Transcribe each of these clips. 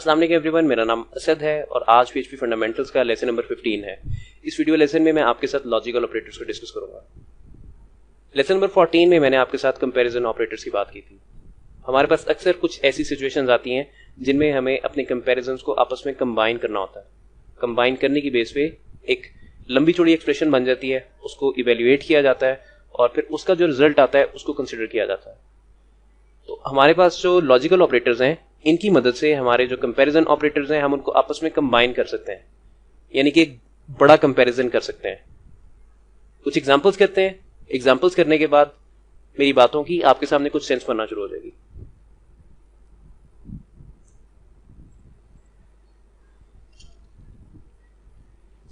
अस्सलाम वालेकुम एवरीवन, मेरा नाम असद है और आज पीएचपी फंडामेंटल्स का लेसन नंबर 15 है। इस वीडियो लेसन में मैं आपके साथ लॉजिकल ऑपरेटर्स को डिस्कस करूंगा। लेसन नंबर 14 में मैंने आपके साथ कंपैरिजन ऑपरेटर्स की बात की थी। हमारे पास अक्सर कुछ ऐसी सिचुएशंस आती हैं जिनमें हमें अपने कंपैरिजन्स को आपस में कंबाइन करना होता है। कंबाइन करने की बेस पे एक लंबी चौड़ी एक्सप्रेशन बन जाती है, उसको इवेल्युएट किया जाता है और फिर उसका जो रिजल्ट आता है उसको कंसिडर किया जाता है। तो हमारे पास जो लॉजिकल ऑपरेटर्स हैं, इनकी मदद से हमारे जो कंपैरिजन ऑपरेटर्स हैं हम उनको आपस में कंबाइन कर सकते हैं, यानी कि एक बड़ा कंपैरिजन कर सकते हैं। कुछ एग्जांपल्स करते हैं। एग्जांपल्स करने के बाद मेरी बातों की आपके सामने कुछ सेंस बनना शुरू हो जाएगी।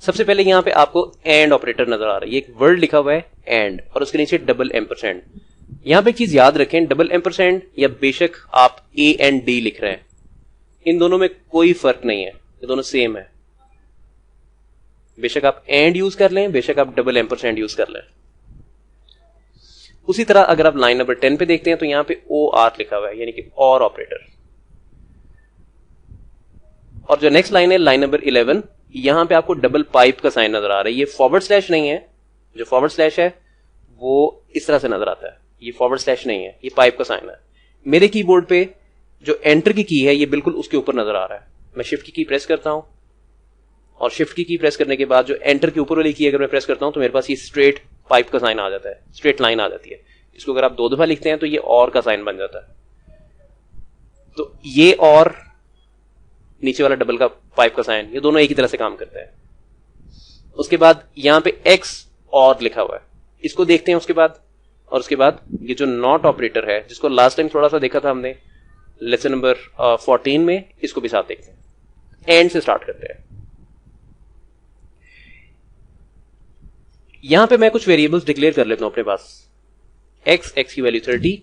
सबसे पहले यहां पे आपको एंड ऑपरेटर नजर आ रहा है। ये एक वर्ड लिखा हुआ है एंड और उसके नीचे डबल एम्परसेंड। यहां पे एक चीज याद रखें, डबल एम्परसेंड या बेशक आप ए एंड डी लिख रहे हैं, इन दोनों में कोई फर्क नहीं है, ये दोनों सेम है। बेशक आप एंड यूज कर लें, बेशक आप डबल एम्परसेंड यूज कर लें। उसी तरह अगर आप लाइन नंबर 10 पे देखते हैं तो यहां पे ओ आर लिखा हुआ है, यानी कि और ऑपरेटर। और जो नेक्स्ट लाइन है लाइन नंबर 11, यहां पे आपको डबल पाइप का साइन नजर आ रहा है। ये फॉरवर्ड स्लैश नहीं है, जो फॉरवर्ड स्लैश है वो इस तरह से नजर आता है, ये फॉरवर्ड स्लैश नहीं है, ये पाइप का साइन है। मेरे कीबोर्ड पे जो एंटर की की है ये बिल्कुल उसके ऊपर नजर आ रहा है। मैं शिफ्ट की प्रेस करता हूं और शिफ्ट की प्रेस करने के बाद जो एंटर के ऊपर वाली की अगर मैं प्रेस करता हूं तो मेरे पास ये स्ट्रेट पाइप का साइन आ जाता है, स्ट्रेट लाइन आ जाती है। इसको अगर आप 2 दफा लिखते हैं तो ये और का साइन बन जाता है। तो ये और नीचे वाला डबल का पाइप का साइन, ये दोनों एक ही तरह से काम करते हैं। उसके बाद यहां पे एक्स और लिखा हुआ है, इसको देखते हैं उसके बाद। और उसके बाद ये जो नॉट ऑपरेटर है, जिसको लास्ट टाइम थोड़ा सा देखा था हमने लेसन नंबर 14 में, इसको भी साथ देखते हैं। एंड से स्टार्ट करते हैं। यहां पे मैं कुछ वेरिएबल्स डिक्लेयर कर लेता हूं अपने पास। एक्स की वैल्यू 30,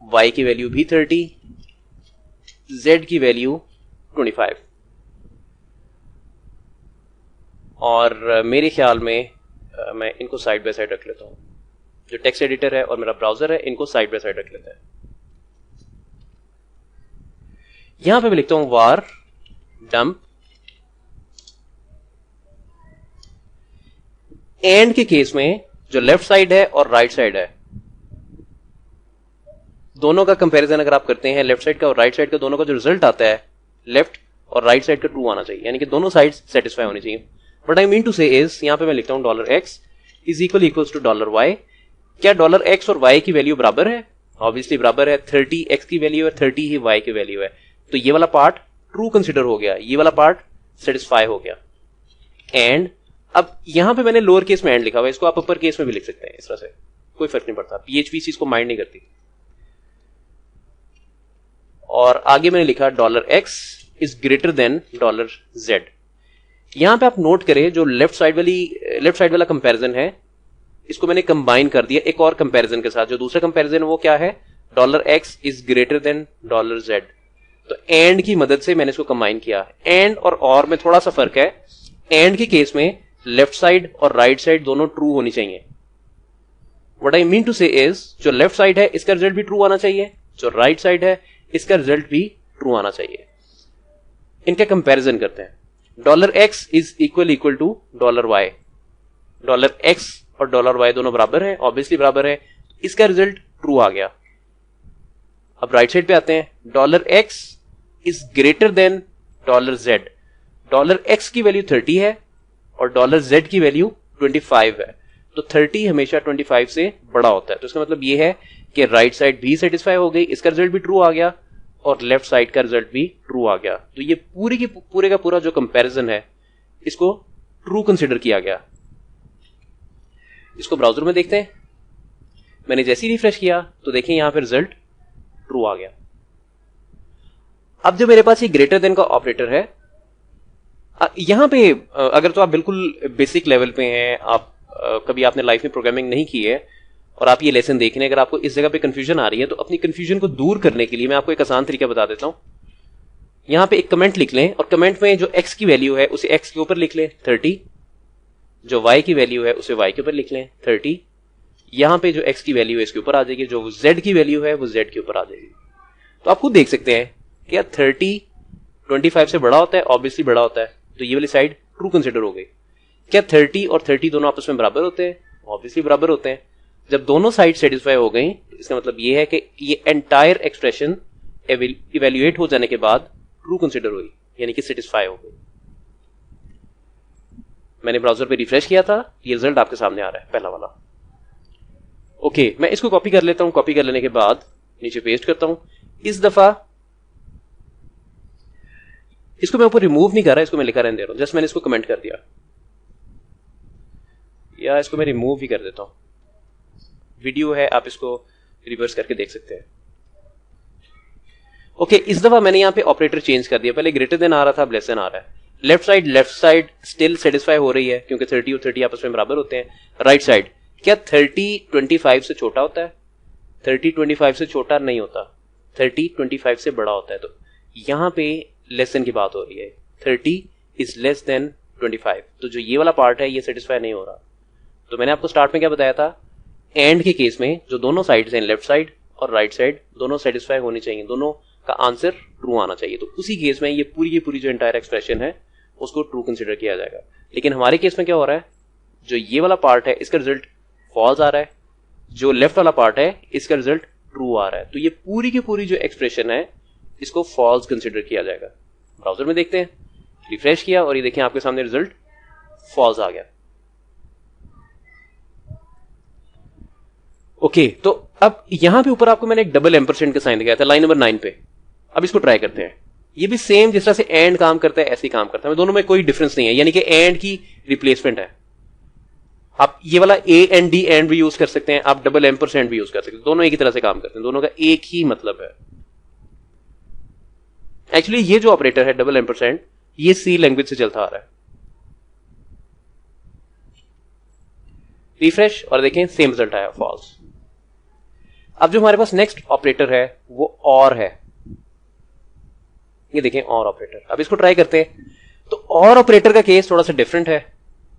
वाई की वैल्यू भी 30, जेड की वैल्यू 25। और मेरे ख्याल में मैं इनको साइड बाय साइड रख लेता हूं। जो टेक्स्ट एडिटर है और मेरा ब्राउजर है, इनको साइड बाय साइड रख लेते हैं। यहां पे मैं लिखता हूं वार डंप। एंड के केस में जो लेफ्ट साइड है और राइट साइड है, दोनों का कंपैरिजन अगर आप करते हैं, लेफ्ट साइड का और राइट साइड का, दोनों का जो रिजल्ट आता है लेफ्ट और राइट साइड का ट्रू आना चाहिए, यानी कि दोनों साइड सेटिस्फाई होनी चाहिए। But I mean to say is, यहां पे मैं लिखता हूं $x is equals to $y। क्या $x और y की वैल्यू बराबर है? ऑब्वियसली बराबर है। 30 x की वैल्यू है, 30 ही y की वैल्यू है, तो ये वाला पार्ट ट्रू कंसिडर हो गया, ये वाला पार्ट सेटिस्फाई हो गया। एंड अब यहां पे मैंने लोअर केस में एंड लिखा हुआ है, इसको आप अपर केस में भी लिख सकते हैं, इस तरह से कोई फर्क नहीं पड़ता। PHP इस चीज को माइंड नहीं करती। और आगे मैंने लिखा $x is greater than $z। यहां पे आप नोट करें, जो लेफ्ट साइड वाला कंपैरिजन है, इसको मैंने कंबाइन कर दिया एक और कंपैरिजन के साथ। जो दूसरा कंपैरिजन है वो क्या है? $x is greater than $z। तो एंड की मदद से मैंने इसको कंबाइन किया। एंड और में थोड़ा सा फर्क है। एंड के केस में लेफ्ट साइड और राइट साइड दोनों ट्रू होनी चाहिए। What I mean to say is, जो लेफ्ट साइड है इसका रिजल्ट भी ट्रू आना चाहिए, जो राइट साइड है इसका रिजल्ट भी ट्रू आना चाहिए। इनका कंपैरिजन करते हैं। $x is equal to $y। $x और $y दोनों बराबर है, ऑब्वियसली बराबर है, इसका रिजल्ट ट्रू आ गया। अब राइट साइड पे आते हैं। $x is greater than $z। $x की वैल्यू 30 है और $z की वैल्यू 25 है। तो 30 हमेशा 25 से बड़ा होता है। तो इसका मतलब ये है कि राइट साइड भी सेटिस्फाई हो गई, इसका रिजल्ट भी ट्रू आ गया और लेफ्ट साइड का रिजल्ट भी ट्रू आ गया। तो ये पूरे का पूरा जो कंपैरिजन है, इसको ट्रू कंसिडर किया गया। इसको ब्राउजर में देखते हैं। मैंने जैसे ही रिफ्रेश किया तो देखें यहां पे रिजल्ट ट्रू आ गया। अब जो मेरे पास ये ग्रेटर देन का ऑपरेटर है, यहां पे अगर तो आप बिल्कुल बेसिक लेवल पे हैं, आप कभी आपने लाइफ में प्रोग्रामिंग नहीं की है और आप ये लेसन देख रहे हैं, अगर आपको इस जगह पे कंफ्यूजन आ रही है तो अपनी कंफ्यूजन को दूर करने के लिए मैं आपको एक आसान तरीका बता देता हूं। यहां पे एक कमेंट लिख लें और कमेंट में जो x की वैल्यू है उसे x के ऊपर लिख लें 30, जो y की वैल्यू है उसे y के ऊपर लिख लें 30। यहां पे जो x की वैल्यू है इसके ऊपर आ जाएगी, जो z की वैल्यू है वो z के ऊपर आ जाएगी। तो आप खुद देख सकते हैं कि यार 30 25 से बड़ा होता है, ऑब्वियसली बड़ा होता है, तो ये वाली साइड ट्रू कंसिडर हो गई। क्या 30 और 30 दोनों आपस में बराबर होते हैं? ऑब्वियसली बराबर होते हैं। जब दोनों साइड सेटिस्फाई हो गई, इसका मतलब ये है कि ये एंटायर एक्सप्रेशन इवेल्युएट हो जाने के बाद ट्रू कंसिडर हुई, यानी कि सेटिस्फाई हो गई। मैंने ब्राउजर पे रिफ्रेश किया था, ये रिजल्ट आपके सामने आ रहा है, पहला वाला। ओके, मैं इसको कॉपी कर लेता हूं। कॉपी कर लेने के बाद नीचे पेस्ट करता हूं। इस दफा इसको मैं ऊपर रिमूव नहीं कर रहा, इसको मैं लिखा रहने दे रहा हूं। जस्ट मैंने इसको कमेंट कर दिया, या इसको मैं रिमूव ही कर देता हूं। वीडियो है, आप इसको रिवर्स करके देख सकते हैं। ओके, इस दफा मैंने यहां पे ऑपरेटर चेंज कर दिया। पहले ग्रेटर देन आ रहा था, अब लेस देन आ रहा है। लेफ्ट साइड स्टिल सेटिस्फाई हो रही है क्योंकि 30 और 30 आपस में बराबर होते हैं। राइट साइड, क्या 30 25 से छोटा होता है? 30 25 से छोटा नहीं होता, 30 25 से बड़ा होता है। तो यहां पे लेस देन की बात हो रही है, 30 इज लेस देन 25। तो जो ये वाला पार्ट है ये सेटिस्फाई नहीं हो रहा। तो मैंने आपको स्टार्ट में क्या बताया था, एंड के केस में जो दोनों साइड्स हैं, लेफ्ट साइड और राइट साइड, दोनों सेटिस्फाई होनी चाहिए, दोनों का आंसर ट्रू आना चाहिए। तो उसी केस में ये पूरी की पूरी जो एंटायर एक्सप्रेशन है उसको ट्रू कंसिडर किया जाएगा। लेकिन हमारे केस में क्या हो रहा है, जो ये वाला पार्ट है इसका रिजल्ट फॉल्स आ रहा है, जो लेफ्ट वाला पार्ट है इसका रिजल्ट ट्रू आ रहा है। तो ये पूरी की पूरी जो एक्सप्रेशन है इसको फॉल्स कंसिडर किया जाएगा। ब्राउजर में देखते हैं, रिफ्रेश किया और ये देखें आपके सामने रिजल्ट फॉल्स आ गया। ओके, तो अब यहां पे ऊपर आपको मैंने एक डबल एम्परसेंड का साइन दिखाया था लाइन नंबर 9 पे। अब इसको ट्राई करते हैं। ये भी सेम जिस तरह से एंड काम करता है ऐसे ही काम करता है, दोनों में कोई डिफरेंस नहीं है, यानी कि एंड की रिप्लेसमेंट है। आप ये वाला ए एंड डी एंड भी यूज कर सकते हैं, आप डबल एम्परसेंड भी यूज कर सकते हैं, दोनों एक ही तरह से काम करते हैं, दोनों का एक ही मतलब है। एक्चुअली ये जो ऑपरेटर है डबल एम्परसेंड, ये सी लैंग्वेज से चलता आ रहा है। रिफ्रेश और देखें सेम रिजल्ट आया, फॉल्स। अब जो हमारे पास नेक्स्ट ऑपरेटर है वो और है, ये देखें और ऑपरेटर। अब इसको ट्राई करते हैं। तो और ऑपरेटर का केस थोड़ा सा डिफरेंट है।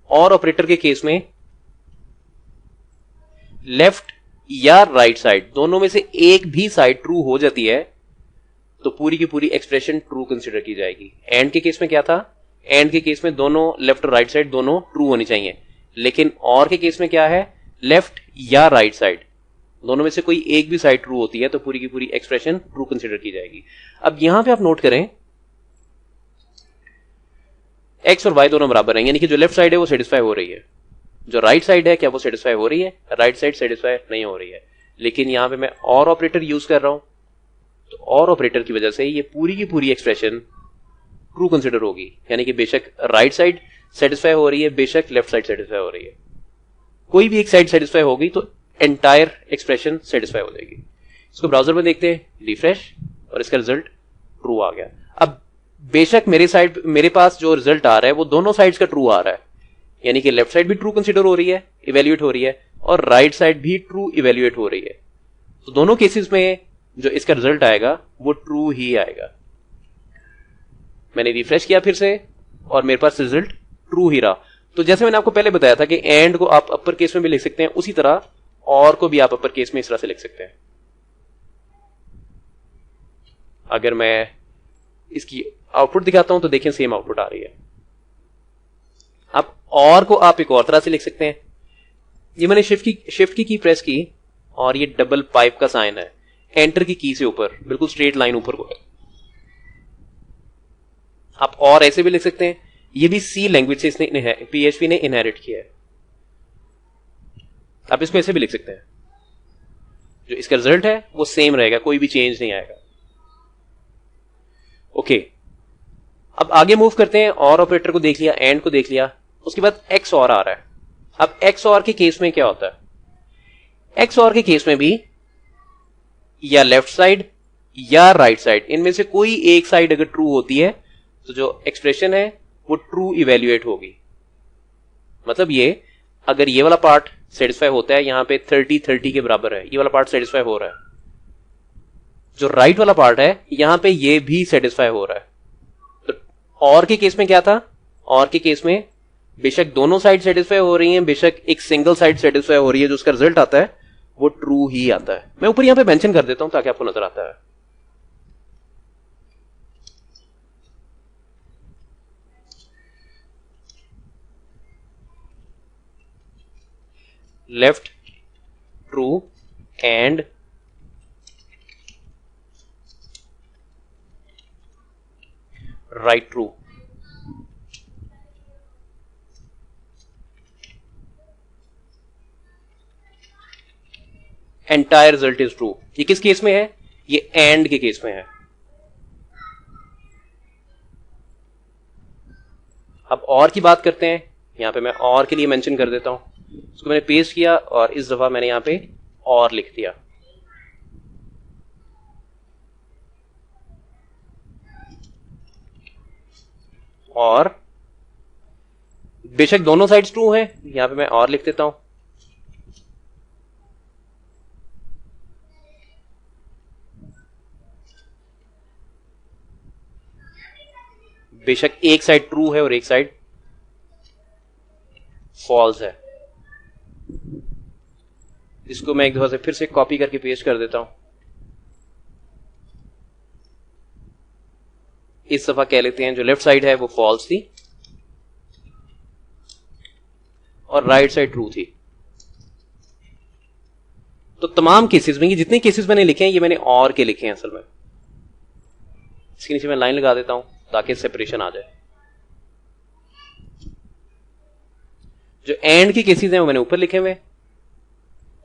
और ऑपरेटर के केस में लेफ्ट या राइट साइड दोनों में से एक भी साइड ट्रू हो जाती है तो पूरी की पूरी एक्सप्रेशन ट्रू कंसिडर की जाएगी। एंड के केस में क्या था, एंड के केस में दोनों लेफ्ट और राइट साइड दोनों ट्रू होनी चाहिए। लेकिन और के केस में क्या है, लेफ्ट या राइट साइड दोनों में से कोई एक भी साइड ट्रू होती है तो पूरी की पूरी एक्सप्रेशन ट्रू कंसिडर की जाएगी। अब यहां पे आप नोट करें, एक्स और वाई दोनों बराबर हैं, यानी कि जो लेफ्ट साइड है वो सेटिस्फाई हो रही है, जो राइट साइड है क्या वो सेटिस्फाई हो रही है? राइट साइड सेटिस्फाई नहीं हो रही है। लेकिन यहां पे मैं और ऑपरेटर यूज कर रहा हूं, तो और ऑपरेटर की वजह से ये पूरी की पूरी एक्सप्रेशन ट्रू कंसिडर होगी, यानी कि बेशक राइट साइड सेटिस्फाई हो रही है, बेशक लेफ्ट साइड सेटिस्फाई हो रही है, कोई भी एक साइड सेटिस्फाई होगी तो एंटायर एक्सप्रेशन सेटिस्फाई हो जाएगी। इसको ब्राउजर में देखते हैं, रिफ्रेश, और इसका रिजल्ट ट्रू आ गया। अब बेशक मेरे पास जो रिजल्ट आ रहा है वो दोनों साइड्स का ट्रू आ रहा है, यानी कि लेफ्ट साइड भी ट्रू कंसिडर हो रही है, इवेल्युएट हो रही है, और राइट साइड भी ट्रू इवेल्युएट हो रही है। तो दोनों केसेस में जो इसका रिजल्ट आएगा वो ट्रू ही आएगा। मैंने रिफ्रेश किया फिर से और मेरे पास रिजल्ट ट्रू ही रहा। तो जैसे मैंने आपको पहले बताया था कि एंड को आप अपर केस में भी लिख सकते हैं, उसी तरह और को भी आप अपर केस में इस तरह से लिख सकते हैं। अगर मैं इसकी आउटपुट दिखाता हूं तो देखें सेम आउटपुट आ रही है। अब और को आप एक और तरह से लिख सकते हैं। ये मैंने शिफ्ट की प्रेस की और ये डबल पाइप का साइन है, एंटर की से ऊपर बिल्कुल स्ट्रेट लाइन ऊपर को। आप और ऐसे भी लिख सकते हैं, ये भी सी लैंग्वेज से इसने पीएचपी ने इनहेरिट किया है। आप इसको ऐसे भी लिख सकते हैं, जो इसका रिजल्ट है वो सेम रहेगा, कोई भी चेंज नहीं आएगा। ओके, अब आगे मूव करते हैं। और ऑपरेटर को देख लिया, एंड को देख लिया, उसके बाद एक्स और आ रहा है। अब एक्स और के केस में क्या होता है, एक्स और के केस में भी या लेफ्ट साइड या राइट साइड, इनमें से कोई एक साइड अगर ट्रू होती है तो जो एक्सप्रेशन है वो ट्रू इवेल्युएट होगी। मतलब ये, अगर ये वाला पार्ट सेटिस्फाई होता है, यहां पे 30 के बराबर है, ये वाला पार्ट सेटिस्फाई हो रहा है, जो राइट वाला पार्ट है यहां पे ये भी सेटिस्फाई हो रहा है। तो और के केस में क्या था, और के केस में बेशक दोनों साइड सेटिस्फाई हो रही हैं, बेशक एक सिंगल साइड सेटिस्फाई हो रही है, जो उसका रिजल्ट आता है वो ट्रू ही आता है। मैं ऊपर यहां पे मेंशन कर देता हूं ताकि आपको नजर आता है। Left true and right true. Entire result is true. ये किस केस में है? ये एंड के केस में है। अब और की बात करते हैं। यहां पे मैं और के लिए मेंशन कर देता हूं। इसको मैंने पेस्ट किया और इस दफा मैंने यहां पे और लिख दिया। और बेशक दोनों साइड्स ट्रू हैं, यहां पे मैं और लिख देता हूं। बेशक एक साइड ट्रू है और एक साइड फॉल्स है। इसको मैं एक दफा से फिर से कॉपी करके पेस्ट कर देता हूं। इस दफा कह लेते हैं जो लेफ्ट साइड है वो फॉल्स थी और राइट साइड ट्रू थी। तो तमाम केसेस में, ये जितने केसेस मैंने लिखे हैं ये मैंने और के लिखे हैं असल में। इसके नीचे मैं लाइन लगा देता हूं ताकि सेपरेशन आ जाए। जो एंड के केसेस हैं वो मैंने ऊपर लिखे हुए,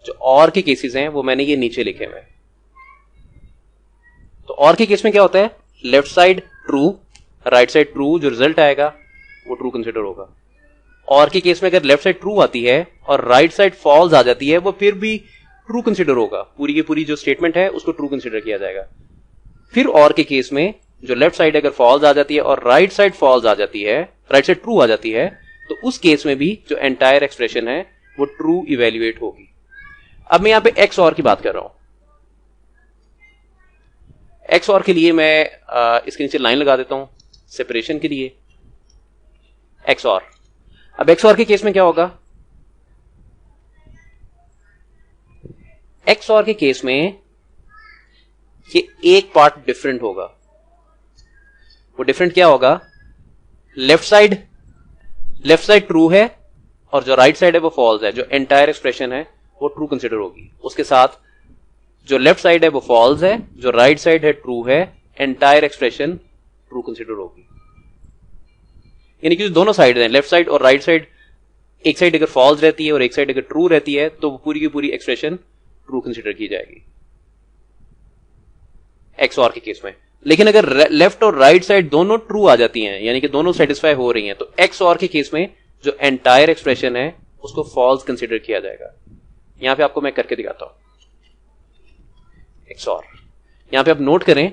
जो और के केसेस हैं वो मैंने ये नीचे लिखे हुए। तो और के केस में क्या होता है? Left side true, right side true, जो रिजल्ट आएगा वो ट्रू कंसिडर होगा। और के केस में अगर लेफ्ट साइड ट्रू आती है और राइट साइड फॉल्स आ जाती है वो फिर भी ट्रू कंसिडर होगा। पूरी की पूरी जो स्टेटमेंट है उसको ट्रू कंसिडर किया जाएगा। फिर और के केस में जो लेफ्ट साइड अगर फॉल्स आ जाती है और राइट साइड फॉल्स आ जाती है, राइट साइड ट्रू आ जाती है, तो उस केस में भी जो एंटायर एक्सप्रेशन है वो ट्रू इवेल्युएट होगी। अब मैं यहां पे एक्स और की बात कर रहा हूं। एक्स और के लिए मैं इसके नीचे लाइन लगा देता हूं सेपरेशन के लिए। एक्स और, अब एक्स और के केस में क्या होगा? एक्स और के केस में ये एक पार्ट डिफरेंट होगा। वो डिफरेंट क्या होगा? लेफ्ट साइड ट्रू है और जो राइट साइड है वो फॉल्स है। जो एंटायर एक्सप्रेशन है वो ट्रू कंसिडर होगी। उसके साथ जो लेफ्ट साइड है वो फॉल्स है, जो राइट साइड है ट्रू है, एंटायर एक्सप्रेशन ट्रू कंसिडर होगी। यानी कि जो दोनों साइड हैं, लेफ्ट साइड और राइट साइड, एक साइड अगर फॉल्स रहती है और एक साइड अगर ट्रू रहती है तो पूरी की पूरी एक्सप्रेशन ट्रू कंसिडर की जाएगी एक्स और के केस में। लेकिन अगर लेफ्ट और राइट साइड दोनों ट्रू आ जाती हैं, यानी कि दोनों सेटिस्फाई हो रही हैं, तो एक्स और के केस में जो एंटायर एक्सप्रेशन है उसको फॉल्स कंसिडर किया जाएगा। यहां पे आपको मैं करके दिखाता हूं एक्स और। यहां पे आप नोट करें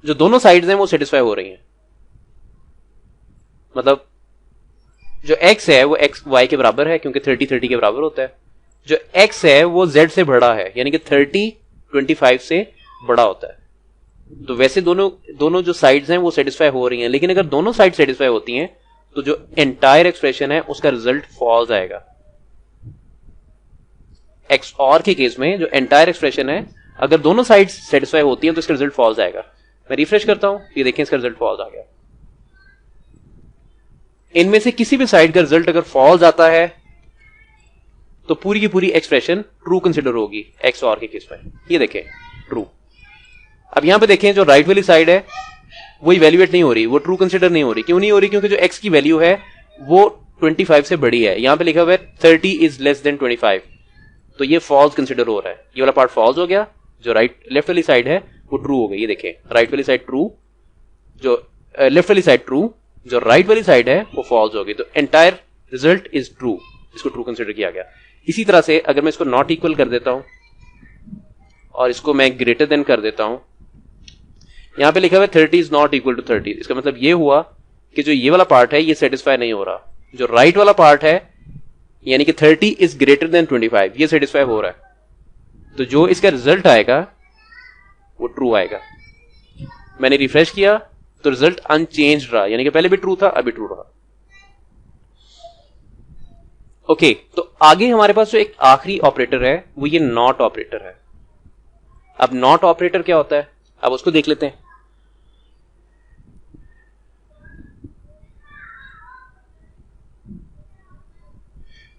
जो दोनों साइड्स हैं वो सेटिस्फाई हो रही हैं। मतलब जो x है वो x y के बराबर है क्योंकि 30 के बराबर होता है। जो x है वो z से बड़ा है, यानी कि 30 25 से बड़ा होता है। तो वैसे दोनों जो साइड्स हैं वो सेटिस्फाई हो रही हैं, लेकिन अगर दोनों साइड सेटिस्फाई होती हैं तो जो एंटायर एक्सप्रेशन है उसका रिजल्ट फॉल्स आएगा। एक्स और के केस में जो एंटायर एक्सप्रेशन है अगर दोनों साइड सेटिस्फाई होती हैं तो इसका रिजल्ट फॉल्स आएगा। मैं रिफ्रेश करता हूं, ये देखें इसका रिजल्ट फॉल्स आ गया। इनमें से किसी भी साइड का रिजल्ट अगर फॉल्स आता है तो पूरी की पूरी एक्सप्रेशन ट्रू कंसिडर होगी एक्स और के केस में। ये देखें ट्रू। अब यहां पे देखें जो राइट वाली साइड है वो इवेल्युएट नहीं हो रही, वो ट्रू कंसिडर नहीं हो रही। क्यों नहीं हो रही? क्योंकि जो एक्स की वैल्यू है वो 25 से बड़ी है। यहां पे लिखा हुआ है 30 इज लेस देन 25, तो ये फॉल्स कंसिडर हो रहा है। ये वाला पार्ट फॉल्स हो गया। जो लेफ्ट वाली साइड है वो ट्रू हो गई। ये देखें राइट वाली साइड ट्रू, जो लेफ्ट वाली साइड ट्रू, जो राइट वाली साइड है वो फॉल्स हो गई। तो एंटायर रिजल्ट इज ट्रू, इसको ट्रू कंसिडर किया गया। इसी तरह से अगर मैं इसको नॉट इक्वल कर देता हूं और इसको मैं ग्रेटर देन कर देता हूं, यहां पे लिखा हुआ है 30 इज नॉट इक्वल टू 30। इसका मतलब ये हुआ कि जो ये वाला पार्ट है ये सेटिस्फाई नहीं हो रहा। जो राइट वाला पार्ट है यानी कि 30 इज ग्रेटर देन 25, ये सेटिस्फाई हो रहा है। तो जो इसका रिजल्ट आएगा वो ट्रू आएगा। मैंने रिफ्रेश किया तो रिजल्ट अनचेंज रहा, यानी कि पहले भी ट्रू था अभी ट्रू रहा। ओके, तो आगे हमारे पास जो एक आखिरी ऑपरेटर है वो ये नॉट ऑपरेटर है। अब नॉट ऑपरेटर क्या होता है अब उसको देख लेते हैं।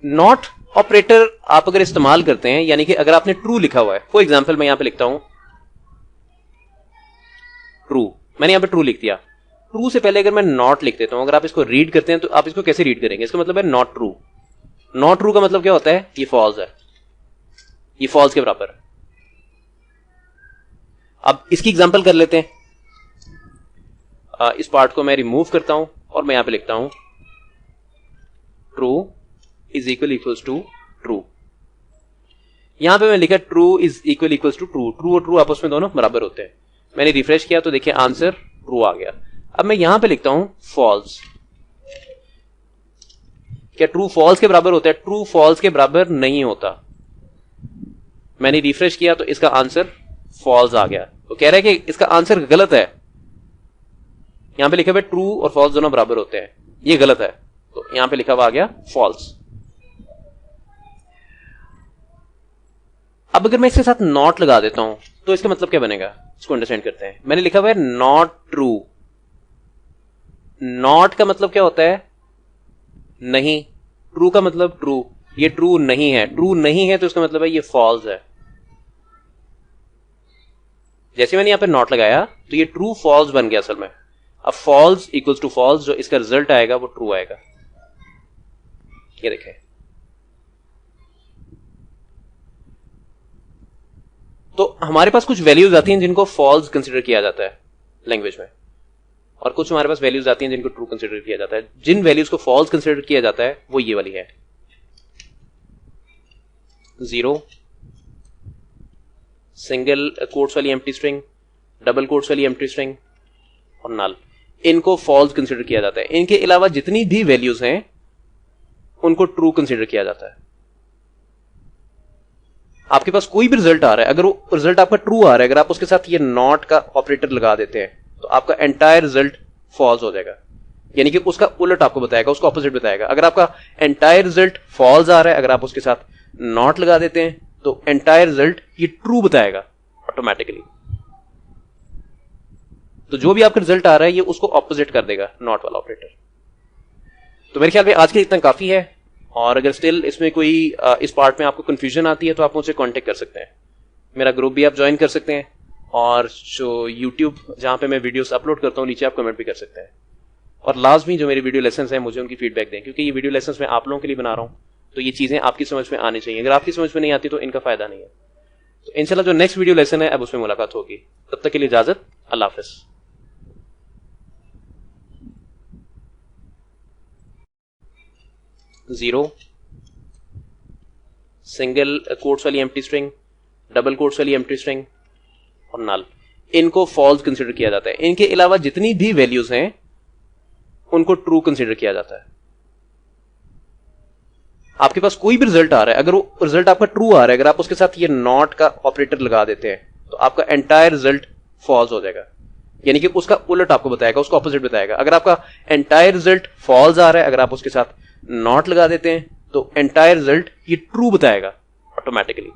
नॉट ऑपरेटर आप अगर इस्तेमाल करते हैं, यानी कि अगर आपने ट्रू लिखा हुआ है, फॉर एग्जाम्पल मैं यहां पे लिखता हूं ट्रू, मैंने यहां पे ट्रू लिख दिया। ट्रू से पहले अगर मैं नॉट लिख देता हूं, अगर आप इसको रीड करते हैं तो आप इसको कैसे रीड करेंगे? इसका मतलब है नॉट ट्रू। नॉट ट्रू का मतलब क्या होता है? ये फॉल्स है, ये फॉल्स के बराबर है। अब इसकी एग्जांपल कर लेते हैं। इस पार्ट को मैं रिमूव करता हूं और मैं यहां पे लिखता हूं true is equals to true. यहां पे मैं लिखा true is equals to true. True और ट्रू आपस में दोनों बराबर होते हैं। मैंने रिफ्रेश किया तो देखिए आंसर ट्रू आ गया। अब मैं यहां पे लिखता हूं फॉल्स। क्या ट्रू फॉल्स के बराबर होता है? ट्रू फॉल्स के बराबर नहीं होता। मैंने रिफ्रेश किया तो इसका आंसर फॉल्स आ गया। तो कह रहा है कि इसका आंसर गलत है। यहां पे लिखा हुआ है ट्रू और फॉल्स दोनों बराबर होते हैं, ये गलत है। तो यहां पे लिखा हुआ आ गया फॉल्स। अब अगर मैं इसके साथ नॉट लगा देता हूं तो इसका मतलब क्या बनेगा, इसको अंडरस्टैंड करते हैं। मैंने लिखा हुआ है नॉट ट्रू। नॉट का मतलब क्या होता है? नहीं। ट्रू का मतलब ट्रू। ये ट्रू नहीं है। ट्रू नहीं है तो इसका मतलब है ये फॉल्स है। जैसे मैंने यहां पे नॉट लगाया तो ये ट्रू फॉल्स बन गया असल में। अब फॉल्स इक्वल्स टू फॉल्स, जो इसका रिजल्ट आएगा वो ट्रू आएगा। ये देखें, तो हमारे पास कुछ वैल्यूज आती हैं जिनको फॉल्स कंसीडर किया जाता है लैंग्वेज में, और कुछ हमारे पास वैल्यूज आती हैं जिनको ट्रू कंसीडर किया जाता है। जिन वैल्यूज को फॉल्स कंसीडर किया जाता है वो ये वाली है, 0, सिंगल कोट्स वाली एम्प्टी स्ट्रिंग, डबल कोट्स वाली एम्प्टी स्ट्रिंग और नल। इनको फॉल्स कंसीडर किया जाता है। इनके अलावा जितनी भी वैल्यूज हैं उनको ट्रू कंसीडर किया जाता है। आपके पास कोई भी रिजल्ट आ रहा है, अगर वो रिजल्ट आपका ट्रू आ रहा है, अगर आप उसके साथ ये नॉट का ऑपरेटर लगा देते हैं तो आपका एंटायर रिजल्ट फॉल्स हो जाएगा। यानी कि उसका उलट आपको बताएगा, उसका ऑपोजिट बताएगा। अगर आपका एंटायर रिजल्ट फॉल्स आ रहा है, अगर आप उसके साथ नॉट लगा देते हैं तो एंटायर रिजल्ट ये ट्रू बताएगा ऑटोमेटिकली। तो जो भी आपका रिजल्ट आ रहा है ये उसको ऑपोजिट कर देगा, नॉट वाला ऑपरेटर। तो मेरे ख्याल में आज के इतना काफी है, और अगर स्टिल इसमें कोई इस पार्ट में आपको कंफ्यूजन आती है तो आप मुझसे कांटेक्ट कर सकते हैं। मेरा ग्रुप भी आप ज्वाइन कर सकते हैं, और जो यूट्यूब जहां पे मैं वीडियोस अपलोड करता हूं नीचे आप कमेंट भी कर सकते हैं। और लाजमी जो मेरी वीडियो लेसन है मुझे उनकी फीडबैक दें, क्योंकि ये वीडियो लेसन मैं आप लोगों के लिए बना रहा हूं, तो ये चीजें आपकी समझ में आनी चाहिए। अगर आपकी समझ में नहीं आती तो इनका फायदा नहीं है। तो इंशाल्लाह जो नेक्स्ट वीडियो लेसन है अब उसमें मुलाकात होगी। तब तक के लिए इजाजत, अल्लाह हाफिज। 0, सिंगल कोट्स वाली एम्प्टी स्ट्रिंग, डबल कोट्स वाली एम्प्टी स्ट्रिंग और नल। इनको फॉल्स कंसीडर किया जाता है। इनके अलावा जितनी भी वैल्यूज हैं उनको ट्रू कंसीडर किया जाता है। आपके पास कोई भी रिजल्ट आ रहा है, अगर वो रिजल्ट आपका ट्रू आ रहा है, अगर आप उसके साथ ये नॉट का ऑपरेटर लगा देते हैं तो आपका एंटायर रिजल्ट फॉल्स हो जाएगा। यानी कि उसका उलट आपको बताएगा, उसका ऑपोजिट बताएगा। अगर आपका एंटायर रिजल्ट फॉल्स आ रहा है, अगर आप उसके साथ नॉट लगा देते हैं तो एंटायर रिजल्ट ये ट्रू बताएगा ऑटोमेटिकली।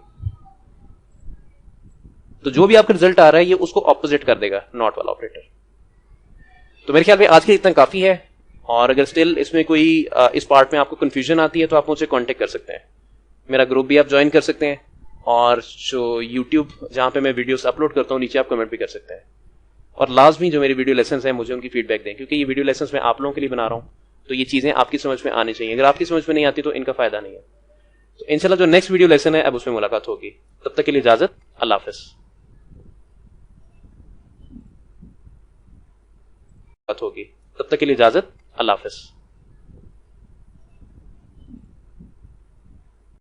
तो जो भी आपका रिजल्ट आ रहा है ये उसको ऑपोजिट कर देगा, नॉट वाला ऑपरेटर। तो मेरे ख्याल में आज के इतना काफी है, और अगर स्टिल इसमें कोई इस पार्ट में आपको कंफ्यूजन आती है तो आप मुझसे कांटेक्ट कर सकते हैं। मेरा ग्रुप भी आप ज्वाइन कर सकते हैं, और जो यूट्यूब जहां पे मैं वीडियोस अपलोड करता हूं नीचे आप कमेंट भी कर सकते हैं। और लाजमी जो मेरी वीडियो लेसन है मुझे उनकी फीडबैक दें, क्योंकि ये वीडियो लेसन मैं आप लोगों के लिए बना रहा हूं, तो ये चीजें आपकी समझ में आनी चाहिए। अगर आपकी समझ में नहीं आती तो इनका फायदा नहीं है। तो इंशाल्लाह जो नेक्स्ट वीडियो लेसन है अब उसमें मुलाकात होगी। तब तक के लिए इजाजत, अल्लाह हाफिज। होगी तब तक के लिए इजाजत, अल्लाह हाफिज।